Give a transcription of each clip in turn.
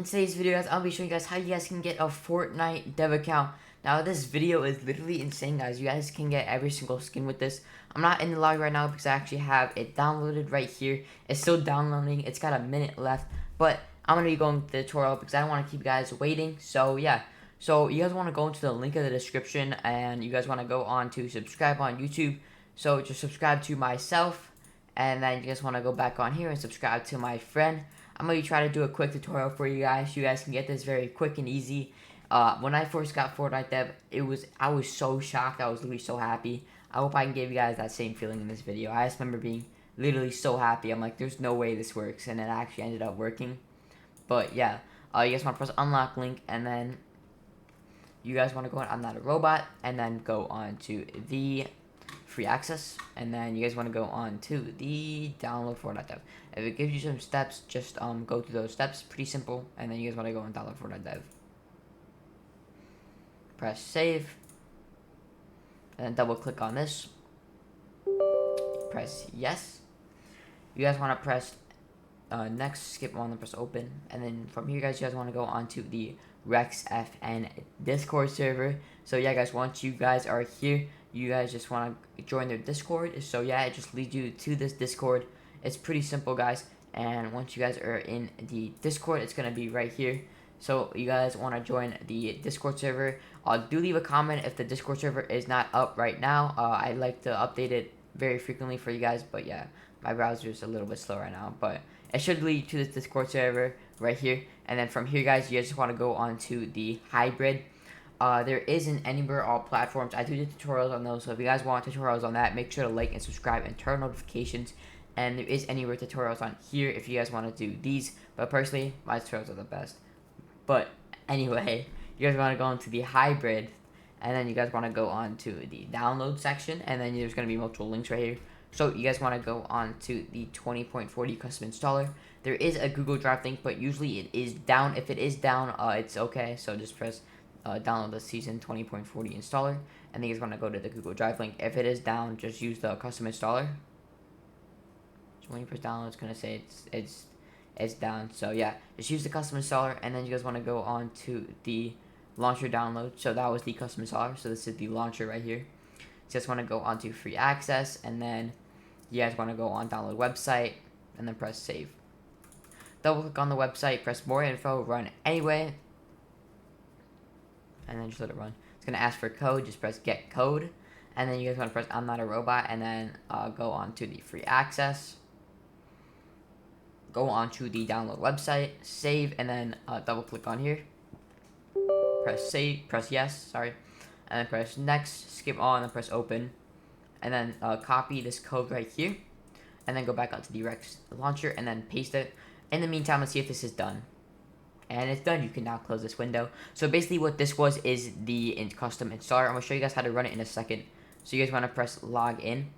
In today's video, guys, I'll be showing you guys how you guys can get a Fortnite dev account. Now, this video is literally insane, guys. You guys can get every single skin with this. I'm not in the lobby right now because I actually have it downloaded right here. It's still downloading. It's got a minute left, but I'm going to be going to the tutorial because I don't want to keep you guys waiting. So, yeah. So, you guys want to go into the link in the description, and you guys want to go on to subscribe on YouTube. So, just subscribe to myself, and then you guys want to go back on here and subscribe to my friend. I'm going to try to do a quick tutorial for you guys. You guys can get this very quick and easy. When I first got Fortnite Dev, I was so shocked. I was literally so happy. I hope I can give you guys that same feeling in this video. I just remember being literally so happy. I'm like, there's no way this works, and it actually ended up working. But yeah, you guys want to press unlock link, and then you guys want to go on I'm Not a Robot, and then go on to the free access, and then you guys want to go on to the download Fortnite Dev. If it gives you some steps, just go through those steps. Pretty simple. And then you guys want to go and download Fortnite Dev. Press save, and then double click on this. Press yes. You guys want to press next, skip on, and press open. And then from here, guys, you guys want to go on to the ReksFN Discord server. So yeah, guys, once you guys are here, you guys just want to join their Discord. So yeah, it just leads you to this Discord. It's pretty simple, guys. And once you guys are in the Discord, it's gonna be right here. So you guys want to join the Discord server. Do leave a comment if the Discord server is not up right now. I like to update it very frequently for you guys, but yeah, my browser is a little bit slow right now. But it should lead to this Discord server right here. And then from here, guys, you guys just want to go on to the hybrid. There isn't anywhere all platforms. I do tutorials on those, so if you guys want tutorials on that, make sure to like and subscribe and turn notifications. And there is anywhere tutorials on here if you guys want to do these. But personally, my tutorials are the best. But anyway, you guys want to go into the hybrid, and then you guys want to go on to the download section, and then there's going to be multiple links right here. So you guys want to go on to the 20.40 custom installer. There is a Google Drive link, but usually it is down. If it is down, it's okay. So just press download the season 20.40 installer, and then you guys want to go to the Google Drive link. If it is down, just use the custom installer. So when you press download, it's going to say it's down. So yeah, just use the custom installer, and then you guys want to go on to the launcher download. So that was the custom installer, so this is the launcher right here. So you just want to go on to free access, and then you guys want to go on download website, and then press save. Double click on the website, press more info, run anyway, and then just let it run. It's going to ask for code, just press get code, and then you guys want to press I'm Not a Robot, and then go on to the free access. Go on to the download website, save, and then double click on here. Press save, press yes, sorry, and then press next, skip on, and press open, and then copy this code right here, and then go back onto the Reks launcher and then paste it. In the meantime, let's see if this is done. And it's done. You can now close this window. So basically what this was is the custom installer. I'm going to show you guys how to run it in a second. So you guys want to press log in,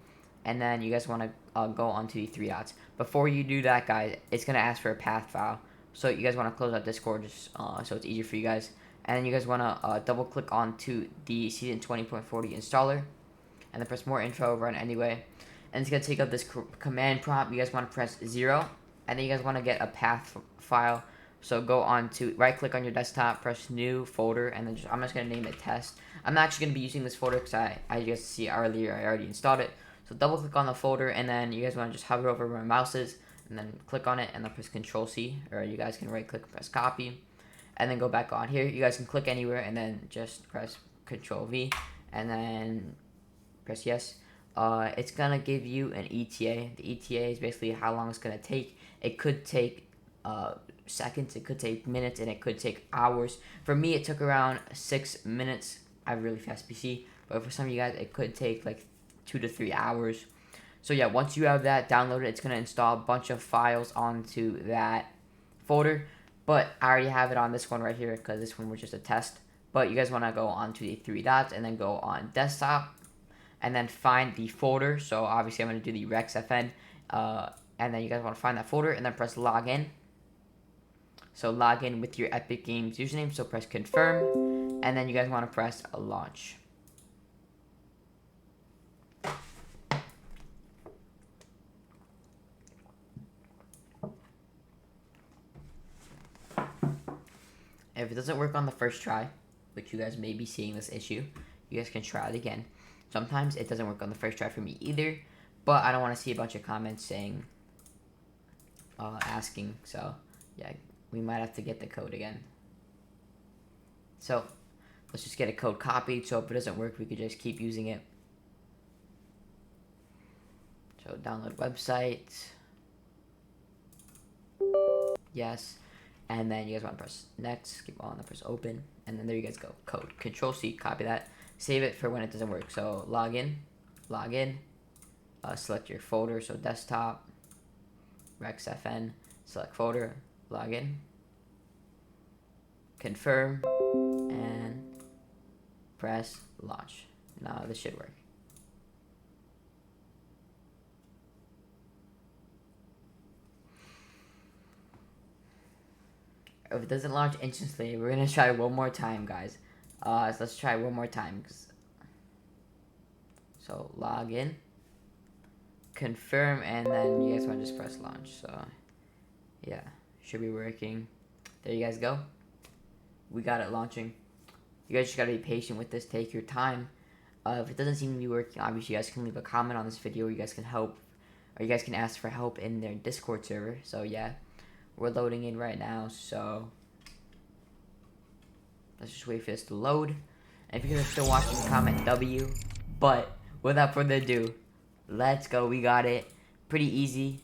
and then you guys want to go onto the three dots. Before you do that, guys, it's going to ask for a path file. So you guys want to close out Discord just so it's easier for you guys. And then you guys want to double click onto the season 20.40 installer, and then press more info, run anyway. And it's going to take up this command prompt. You guys want to press 0, and then you guys want to get a path file. So go on to right click on your desktop, press new folder, and then I'm just going to name it test. I'm actually going to be using this folder because I just see earlier I already installed it. So double click on the folder, and then you guys want to just hover over where my mouse is, and then click on it, and then press Control C, or you guys can right click and press copy, and then go back on here. You guys can click anywhere, and then just press Control V, and then press yes. It's gonna give you an ETA. The ETA is basically how long it's gonna take. It could take seconds, it could take minutes, and it could take hours. For me, it took around 6 minutes. I have a really fast PC, but for some of you guys, it could take like 2 to 3 hours. So yeah, once you have that downloaded, it's gonna install a bunch of files onto that folder. But I already have it on this one right here because this one was just a test. But you guys want to go onto the three dots and then go on desktop, and then find the folder. So obviously I'm going to do the ReksFN, and then you guys want to find that folder, and then press login. So log in with your Epic Games username. So press confirm, and then you guys want to press launch. If it doesn't work on the first try, which you guys may be seeing this issue, you guys can try it again. Sometimes it doesn't work on the first try for me either, but I don't want to see a bunch of comments saying, asking, so yeah, we might have to get the code again. So let's just get a code copied, so if it doesn't work, we could just keep using it. So download website, yes, and then you guys want to press next, skip on, and press open, and then there you guys go, code, Control-C, copy that, save it for when it doesn't work. So log in, select your folder, so desktop, ReksFN, select folder, log in, confirm, and press launch. Now this should work. If it doesn't launch instantly, we're gonna try one more time, guys. So let's try one more time. So log in, confirm, and then you guys want to just press launch. So yeah, should be working. There you guys go. We got it launching. You guys just gotta be patient with this. Take your time. If it doesn't seem to be working, obviously you guys can leave a comment on this video. You guys can help, or you guys can ask for help in their Discord server. So yeah, we're loading in right now. So let's just wait for this to load. And if you guys are still watching, comment W. But without further ado, let's go. We got it. Pretty easy.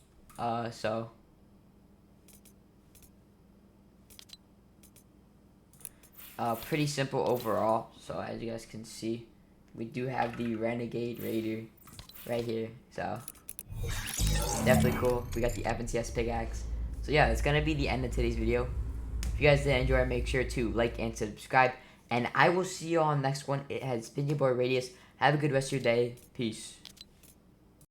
Pretty simple overall. So as you guys can see, we do have the Renegade Raider right here. So definitely cool. We got the FNCS pickaxe. So yeah, that's gonna be the end of today's video. If you guys did enjoy, make sure to like and subscribe. And I will see you on the next one. It has been your boy Radius. Have a good rest of your day. Peace.